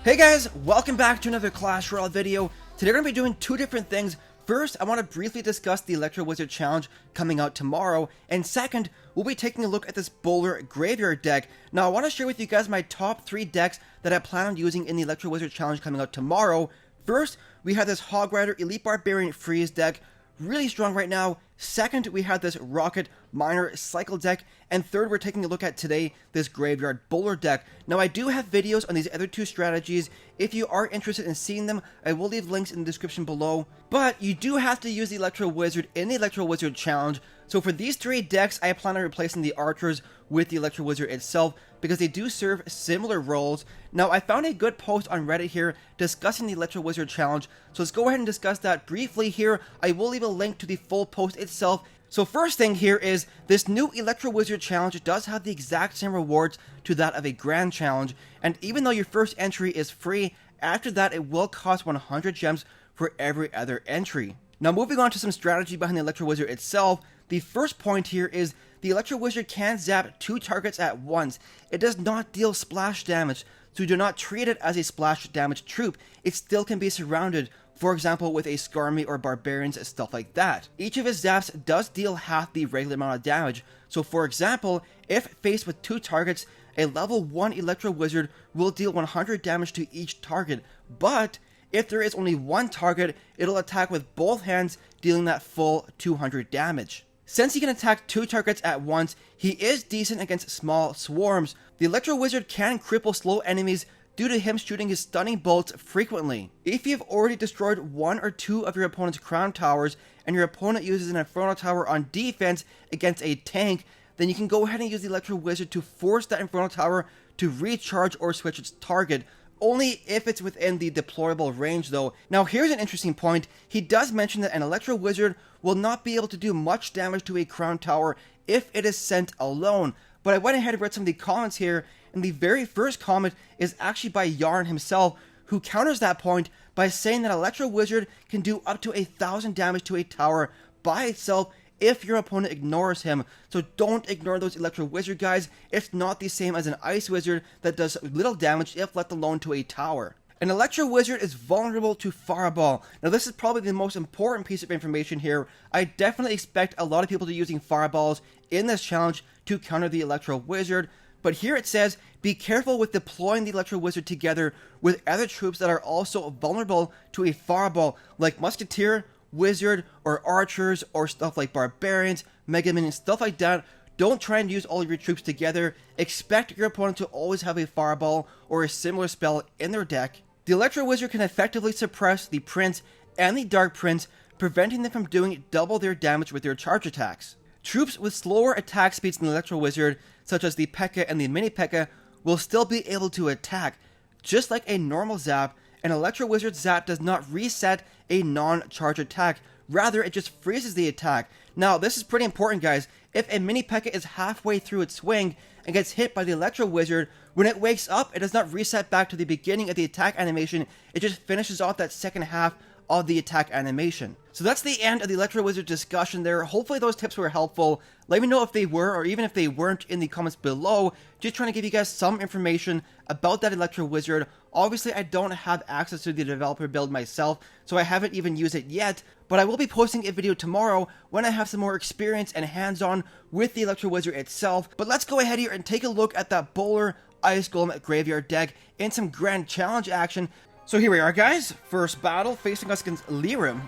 Hey guys, welcome back to another Clash Royale video. Today we're going to be doing two different things. First, I want to briefly discuss the Electro Wizard Challenge coming out tomorrow. And second, we'll be taking a look at this Bowler Graveyard deck. Now, I want to share with you guys my top 3 decks that I plan on using in the Electro Wizard Challenge coming out tomorrow. First, we have this Hog Rider Elite Barbarian Freeze deck. Really strong right now. Second, we have this Rocket Miner Cycle deck. And third, we're taking a look at today this Graveyard Bowler deck. Now, I do have videos on these other two strategies. If you are interested in seeing them, I will leave links in the description below. But you do have to use the Electro Wizard in the Electro Wizard Challenge. So for these 3 decks, I plan on replacing the Archers with the Electro Wizard itself because they do serve similar roles. Now, I found a good post on Reddit here discussing the Electro Wizard Challenge, so let's go ahead and discuss that briefly here. I will leave a link to the full post itself. So first thing here is this new Electro Wizard Challenge does have the exact same rewards to that of a Grand Challenge, and even though your first entry is free, after that it will cost 100 gems for every other entry. Now moving on to some strategy behind the Electro Wizard itself, the first point here is the Electro Wizard can zap 2 targets at once. It does not deal splash damage, so do not treat it as a splash damage troop. It still can be surrounded, for example with a Skarmy or Barbarians, stuff like that. Each of his zaps does deal half the regular amount of damage, so for example, if faced with 2 targets, a level 1 Electro Wizard will deal 100 damage to each target, but if there is only 1 target, it'll attack with both hands, dealing that full 200 damage. Since he can attack 2 targets at once, he is decent against small swarms. The Electro Wizard can cripple slow enemies due to him shooting his stunning bolts frequently. If you've already destroyed 1 or 2 of your opponent's crown towers, and your opponent uses an Inferno Tower on defense against a tank, then you can go ahead and use the Electro Wizard to force that Inferno Tower to recharge or switch its target. Only if it's within the deployable range though. Now here's an interesting point. He does mention that an Electro Wizard will not be able to do much damage to a crown tower if it is sent alone. But I went ahead and read some of the comments here, and the very first comment is actually by Yarn himself, who counters that point by saying that Electro Wizard can do up to 1,000 damage to a tower by itself if your opponent ignores him. So don't ignore those Electro Wizard guys. It's not the same as an Ice Wizard that does little damage if left alone to a tower. An Electro Wizard is vulnerable to Fireball. Now this is probably the most important piece of information here. I definitely expect a lot of people to be using Fireballs in this challenge to counter the Electro Wizard. But here it says, be careful with deploying the Electro Wizard together with other troops that are also vulnerable to a Fireball, like Musketeer, Wizard, or Archers, or stuff like Barbarians, Mega Minions, stuff like that. Don't try and use all of your troops together. Expect your opponent to always have a Fireball or a similar spell in their deck. The Electro Wizard can effectively suppress the Prince and the Dark Prince, preventing them from doing double their damage with their charge attacks. Troops with slower attack speeds than the Electro Wizard, such as the P.E.K.K.A. and the Mini P.E.K.K.A., will still be able to attack. Just like a normal zap, an Electro Wizard zap does not reset a non-charge attack, rather it just freezes the attack. Now this is pretty important guys, if a Mini P.E.K.K.A. is halfway through its swing and gets hit by the Electro Wizard, when it wakes up it does not reset back to the beginning of the attack animation, it just finishes off that second half of the attack animation. So that's the end of the Electro Wizard discussion there. Hopefully those tips were helpful. Let me know if they were, or even if they weren't, in the comments below. Just trying to give you guys some information about that Electro Wizard. Obviously I don't have access to the developer build myself, so I haven't even used it yet, but I will be posting a video tomorrow when I have some more experience and hands-on with the Electro Wizard itself. But let's go ahead here and take a look at that Bowler Ice Golem Graveyard deck in some Grand Challenge action. So here we are guys, first battle facing us against Lirim.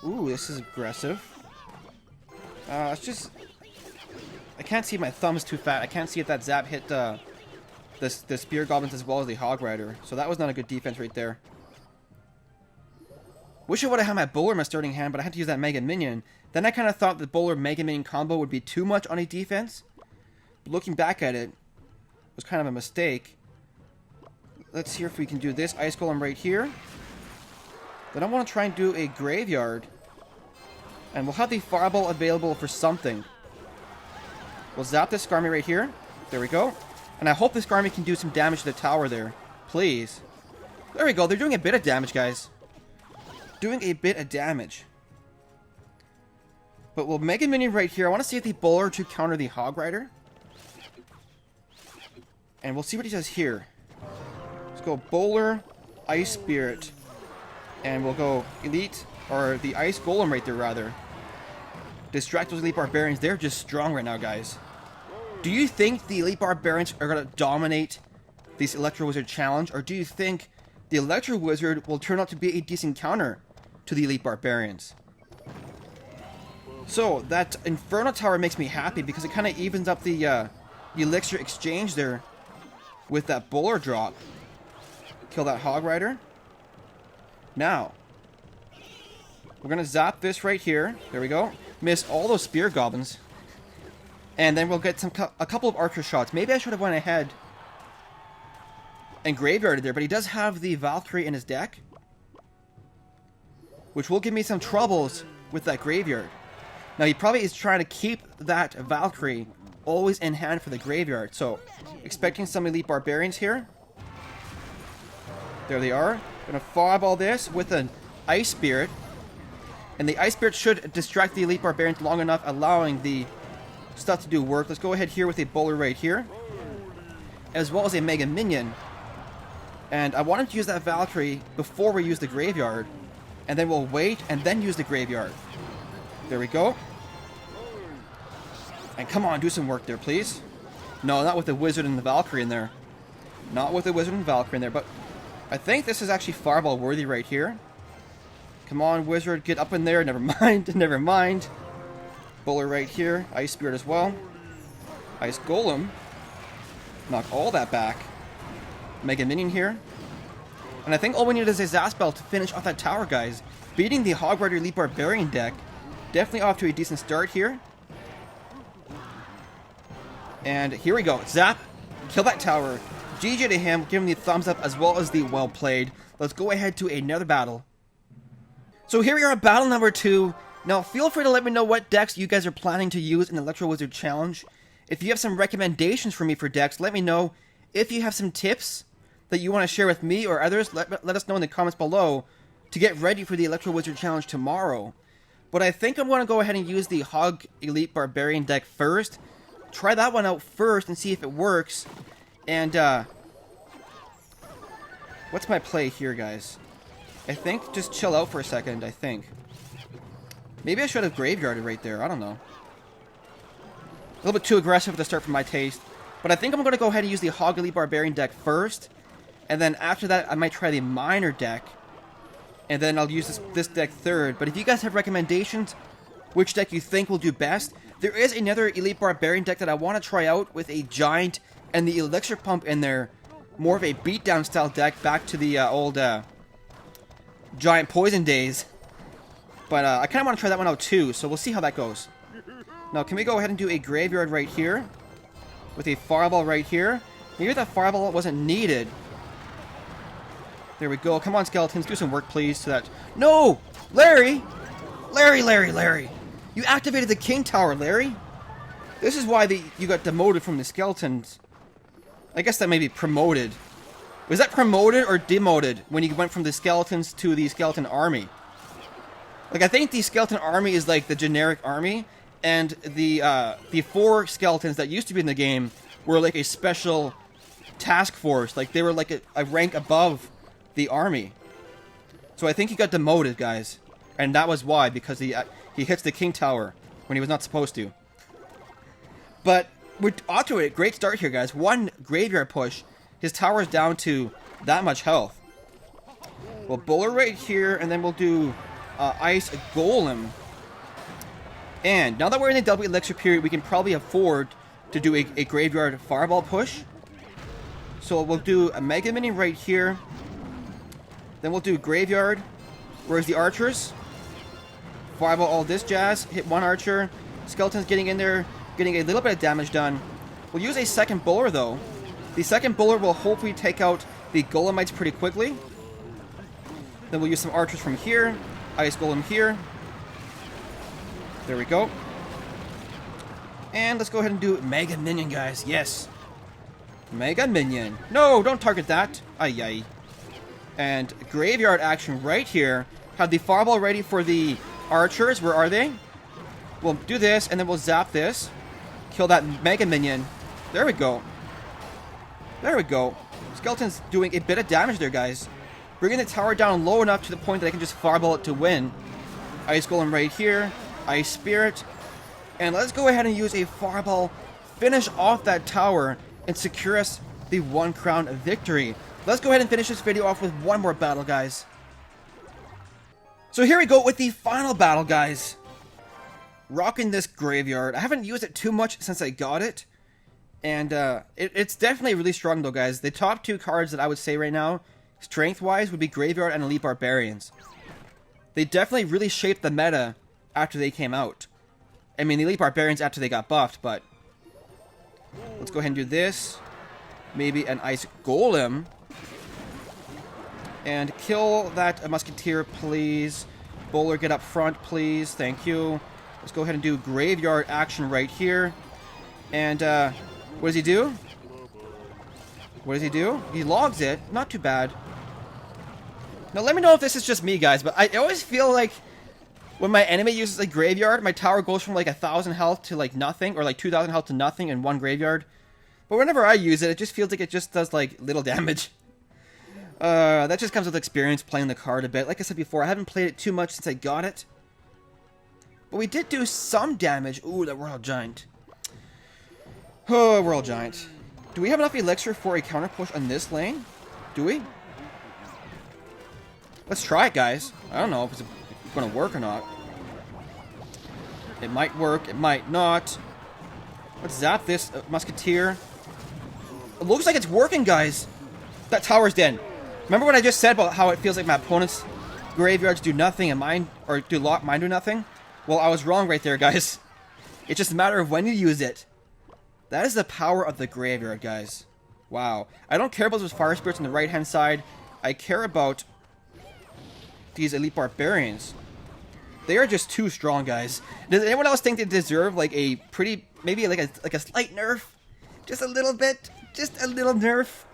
Ooh, this is aggressive. It's just, I can't see, my thumb's too fat. I can't see if that zap hit the Spear Goblins as well as the Hog Rider. So that was not a good defense right there. Wish I would have had my Bowler in my starting hand, but I had to use that Mega Minion. Then I kind of thought the Bowler Mega Minion combo would be too much on a defense. But looking back at it, it was kind of a mistake. Let's see if we can do this Ice Golem right here. Then I want to try and do a Graveyard. And we'll have the Fireball available for something. We'll zap this Skarmy right here. There we go. And I hope this Skarmy can do some damage to the tower there. Please. There we go. They're doing a bit of damage, guys. Doing a bit of damage. But we'll Mega Minion right here. I want to see if the Bowler to counter the Hog Rider. And we'll see what he does here. Let's go Bowler, Ice Spirit. And we'll go Elite, or the Ice Golem right there, rather. Distract those Elite Barbarians. They're just strong right now, guys. Do you think the Elite Barbarians are going to dominate this Electro Wizard challenge? Or do you think the Electro Wizard will turn out to be a decent counter to the Elite Barbarians? So, that Inferno Tower makes me happy because it kind of evens up the Elixir exchange there with that Bowler drop. Kill that Hog Rider. Now, we're going to zap this right here. There we go. Miss all those Spear Goblins. And then we'll get a couple of Archer shots. Maybe I should have went ahead and graveyarded there, but he does have the Valkyrie in his deck, which will give me some troubles with that graveyard. Now, he probably is trying to keep that Valkyrie always in hand for the graveyard. So, expecting some Elite Barbarians here. There they are. Gonna fireball this with an Ice Spirit. And the Ice Spirit should distract the Elite Barbarians long enough, allowing the stuff to do work. Let's go ahead here with a Bowler right here, as well as a Mega Minion. And I wanted to use that Valkyrie before we use the graveyard. And then we'll wait and then use the graveyard. There we go. And come on, do some work there, please. No, not with the Wizard and the Valkyrie in there. Not with the Wizard and Valkyrie in there, but I think this is actually Fireball worthy right here. Come on, Wizard, get up in there. Never mind, never mind. Bowler right here. Ice Spirit as well. Ice Golem. Knock all that back. Mega Minion here. And I think all we need is a Zaspel to finish off that tower, guys. Beating the Hog Rider Elite Barbarian deck. Definitely off to a decent start here. And here we go. Zap. Kill that tower. GG to him. Give him the thumbs up as well as the well played. Let's go ahead to another battle. So here we are at battle number 2. Now feel free to let me know what decks you guys are planning to use in the Electro Wizard Challenge. If you have some recommendations for me for decks, let me know. If you have some tips that you want to share with me or others, let us know in the comments below to get ready for the Electro Wizard Challenge tomorrow. But I think I'm going to go ahead and use the Hog Elite Barbarian deck first. Try that one out first and see if it works. And, what's my play here, guys? I think just chill out for a second, I think. Maybe I should have graveyarded right there. I don't know. A little bit too aggressive at the start for my taste. But I think I'm going to go ahead and use the Hog Elite Barbarian deck first. And then after that, I might try the Miner deck. And then I'll use this deck third. But if you guys have recommendations, which deck you think will do best, there is another Elite Barbarian deck that I want to try out with a Giant and the Elixir Pump in there. More of a beatdown style deck back to the old Giant Poison days. But I kind of want to try that one out too, so we'll see how that goes. Now, can we go ahead and do a Graveyard right here? With a Fireball right here. Maybe that Fireball wasn't needed. There we go. Come on, Skeletons. Do some work, please. So that... No! Larry! Larry! You activated the King Tower, Larry. This is why you got demoted from the Skeletons. I guess that may be promoted. Was that promoted or demoted when you went from the Skeletons to the Skeleton Army? Like, I think the Skeleton Army is like the generic army, and the 4 skeletons that used to be in the game were like a special task force. Like, they were like a rank above the army. So I think he got demoted, guys. And that was why, because he hits the King Tower when he was not supposed to. But we're off to a great start here, guys. 1 graveyard push. His tower's down to that much health. We'll Bowler right here, and then we'll do Ice Golem. And now that we're in the double elixir period, we can probably afford to do a graveyard Fireball push. So we'll do a Mega Minion right here. Then we'll do Graveyard. Where's the Archers? Fireball all this jazz. Hit 1 Archer. Skeleton's getting in there, getting a little bit of damage done. We'll use a second Bowler though. The second Bowler will hopefully take out the Golemites pretty quickly. Then we'll use some Archers from here. Ice Golem here. There we go. And let's go ahead and do Mega Minion, guys. Yes. Mega Minion. No, don't target that. Ay. And graveyard action right here. Have the fireball ready for the archers. Where are they? We'll do this, and then we'll zap this. Kill that mega minion. There we go. There we go. Skeleton's doing a bit of damage there, guys. Bringing the tower down low enough to the point that I can just fireball it to win. Ice Golem right here. Ice Spirit. And let's go ahead and use a fireball. Finish off that tower and secure us the 1 crown victory. Let's go ahead and finish this video off with one more battle, guys. So here we go with the final battle, guys. Rocking this graveyard. I haven't used it too much since I got it. And it's definitely really strong though, guys. The top 2 cards that I would say right now, strength-wise, would be Graveyard and Elite Barbarians. They definitely really shaped the meta after they came out. I mean, the Elite Barbarians after they got buffed, but... Let's go ahead and do this. Maybe an Ice Golem. And kill that Musketeer, please. Bowler, get up front, please. Thank you. Let's go ahead and do Graveyard action right here. And, what does he do? What does he do? He logs it. Not too bad. Now, let me know if this is just me, guys, but I always feel like when my enemy uses a graveyard, my tower goes from like 1,000 health to like nothing, or like 2,000 health to nothing in one graveyard. But whenever I use it, it just feels like it just does like little damage. That just comes with experience playing the card a bit. Like I said before, I haven't played it too much since I got it. But we did do some damage. Ooh, that Royal Giant. Oh, Royal Giant. Do we have enough elixir for a counter push on this lane? Do we? Let's try it, guys. I don't know if it's going to work or not. It might work. It might not. Let's zap this Musketeer. It looks like it's working, guys. That tower's dead. Remember what I just said about how it feels like my opponent's graveyards do nothing and mine, or mine do nothing? Well, I was wrong right there, guys. It's just a matter of when you use it. That is the power of the graveyard, guys. Wow. I don't care about those fire spirits on the right-hand side. I care about these Elite Barbarians. They are just too strong, guys. Does anyone else think they deserve like a pretty, maybe like a slight nerf? Just a little bit? Just a little nerf?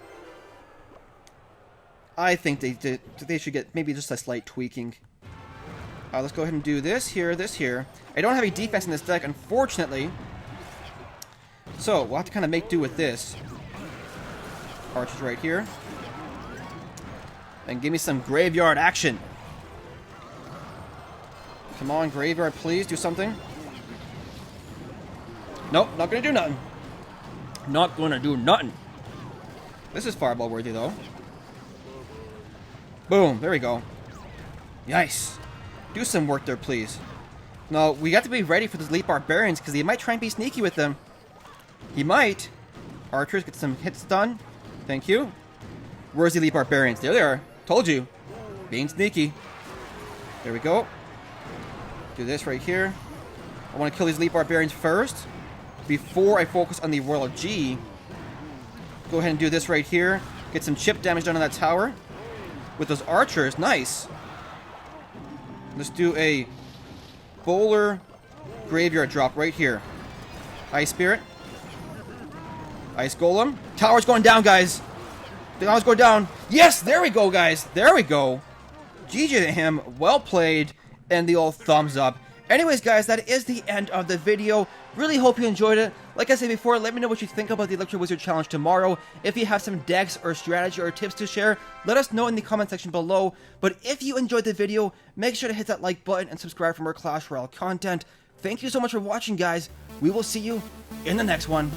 I think they should get maybe just a slight tweaking. Let's go ahead and do this here, this here. I don't have any defense in this deck, unfortunately. So, we'll have to kind of make do with this. Archers right here. And give me some graveyard action. Come on, graveyard, please do something. Nope, not gonna do nothing. Not gonna do nothing. This is fireball worthy, though. Boom, there we go. Nice. Do some work there, please. No, we got to be ready for those Elite Barbarians, because they might try and be sneaky with them. He might. Archers, get some hits done. Thank you. Where's the Elite Barbarians? There they are. Told you. Being sneaky. There we go. Do this right here. I want to kill these Elite Barbarians first, before I focus on the Royal G. Go ahead and do this right here. Get some chip damage done on that tower. With those archers. Nice. Let's do a bowler graveyard drop right here. Ice Spirit. Ice Golem. Tower's going down, guys. The tower's going down. Yes, there we go, guys. There we go. GG to him. Well played. And the old thumbs up. Anyways, guys, that is the end of the video. Really hope you enjoyed it. Like I said before, let me know what you think about the Electro Wizard Challenge tomorrow. If you have some decks or strategy or tips to share, let us know in the comment section below. But if you enjoyed the video, make sure to hit that like button and subscribe for more Clash Royale content. Thank you so much for watching, guys. We will see you in the next one.